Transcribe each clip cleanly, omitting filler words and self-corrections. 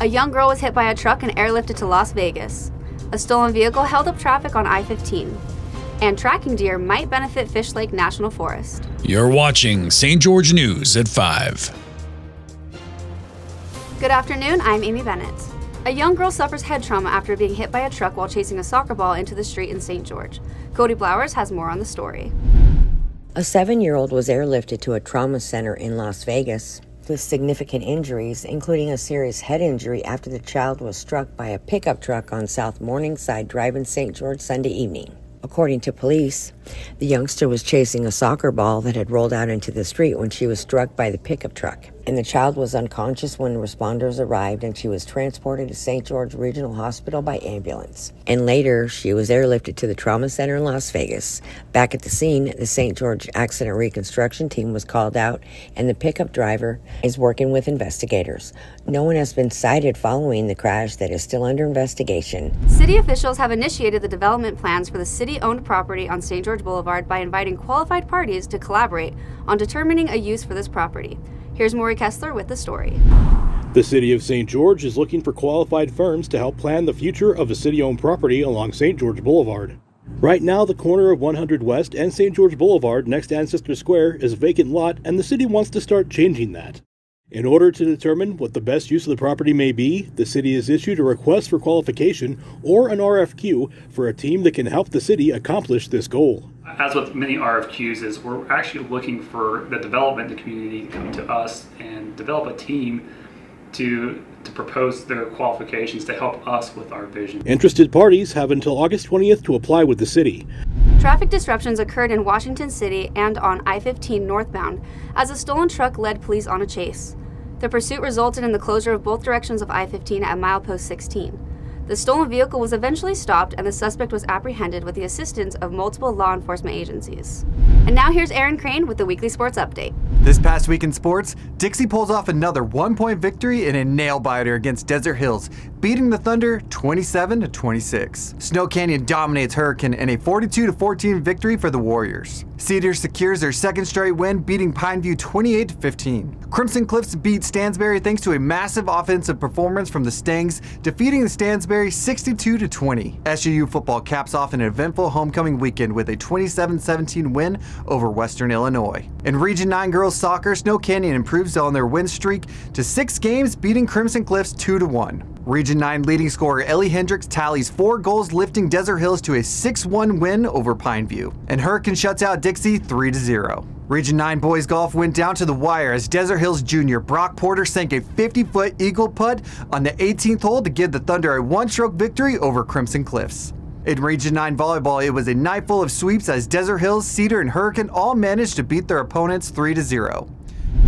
A young girl was hit by a truck and airlifted to Las Vegas. A stolen vehicle held up traffic on I-15. And tracking deer might benefit Fish Lake National Forest. You're watching St. George News at 5. Good afternoon, I'm Amy Bennett. A young girl suffers head trauma after being hit by a truck while chasing a soccer ball into the street in St. George. Cody Blowers has more on the story. A 7-year-old was airlifted to a trauma center in Las Vegas with significant injuries, including a serious head injury after the child was struck by a pickup truck on South Morningside Drive in St. George Sunday evening. According to police, the youngster was chasing a soccer ball that had rolled out into the street when she was struck by the pickup truck, and the child was unconscious when responders arrived, and she was transported to St. George Regional Hospital by ambulance. And later, she was airlifted to the trauma center in Las Vegas. Back at the scene, the St. George Accident Reconstruction Team was called out, and the pickup driver is working with investigators. No one has been cited following the crash that is still under investigation. City officials have initiated the development plans for the city-owned property on St. George Boulevard by inviting qualified parties to collaborate on determining a use for this property. Here's Maury Kessler with the story. The City of St. George is looking for qualified firms to help plan the future of a city-owned property along St. George Boulevard. Right now, the corner of 100 West and St. George Boulevard next to Ancestor Square is a vacant lot, and the city wants to start changing that. In order to determine what the best use of the property may be, the city has issued a request for qualification, or an RFQ, for a team that can help the city accomplish this goal. As with many RFQs, is we're actually looking for the development community to come to us and develop a team to propose their qualifications to help us with our vision. Interested parties have until August 20th to apply with the city. Traffic disruptions occurred in Washington City and on I-15 northbound as a stolen truck led police on a chase. The pursuit resulted in the closure of both directions of I-15 at milepost 16. The stolen vehicle was eventually stopped and the suspect was apprehended with the assistance of multiple law enforcement agencies. And now here's Aaron Crane with the weekly sports update. This past week in sports, Dixie pulls off another 1-point victory in a nail-biter against Desert Hills, beating the Thunder 27-26. Snow Canyon dominates Hurricane in a 42-14 victory for the Warriors. Cedar secures their second straight win, beating Pineview 28-15. Crimson Cliffs beat Stansbury thanks to a massive offensive performance from the Stangs, defeating the Stansbury 62-20. SUU football caps off an eventful homecoming weekend with a 27-17 win over Western Illinois. In Region 9 girls soccer, Snow Canyon improves on their win streak to 6 games, beating Crimson Cliffs 2-1. Region 9 leading scorer Ellie Hendricks tallies 4 goals, lifting Desert Hills to a 6-1 win over Pineview. And Hurricane shuts out Dixie 3-0. Region 9 boys golf went down to the wire as Desert Hills junior Brock Porter sank a 50-foot eagle putt on the 18th hole to give the Thunder a 1-stroke victory over Crimson Cliffs. In Region 9 volleyball, it was a night full of sweeps as Desert Hills, Cedar, and Hurricane all managed to beat their opponents 3-0.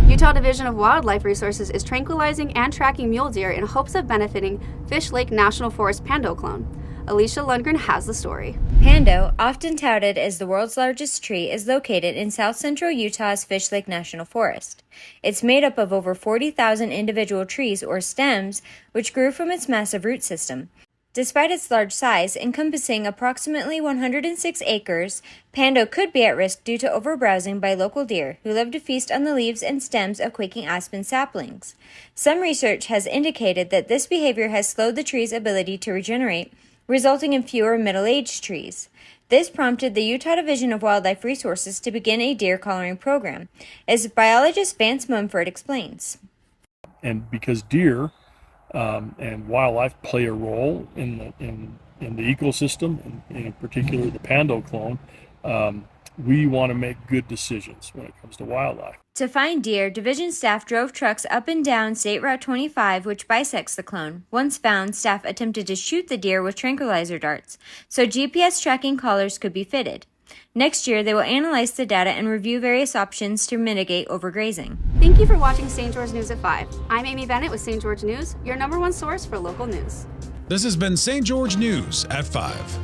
Utah Division of Wildlife Resources is tranquilizing and tracking mule deer in hopes of benefiting Fish Lake National Forest Pando clone. Alicia Lundgren has the story. Pando, often touted as the world's largest tree, is located in south-central Utah's Fish Lake National Forest. It's made up of over 40,000 individual trees or stems, which grew from its massive root system. Despite its large size, encompassing approximately 106 acres, Pando could be at risk due to overbrowsing by local deer, who love to feast on the leaves and stems of quaking aspen saplings. Some research has indicated that this behavior has slowed the tree's ability to regenerate, resulting in fewer middle-aged trees. This prompted the Utah Division of Wildlife Resources to begin a deer collaring program, as biologist Vance Mumford explains. And because deer and wildlife play a role in the ecosystem, and in particular the Pando clone, we want to make good decisions when it comes to wildlife. To find deer, division staff drove trucks up and down State Route 25, which bisects the clone. Once found, staff attempted to shoot the deer with tranquilizer darts, so GPS tracking collars could be fitted. Next year, they will analyze the data and review various options to mitigate overgrazing. Thank you for watching St. George News at 5. I'm Amy Bennett with St. George News, your #1 source for local news. This has been St. George News at 5.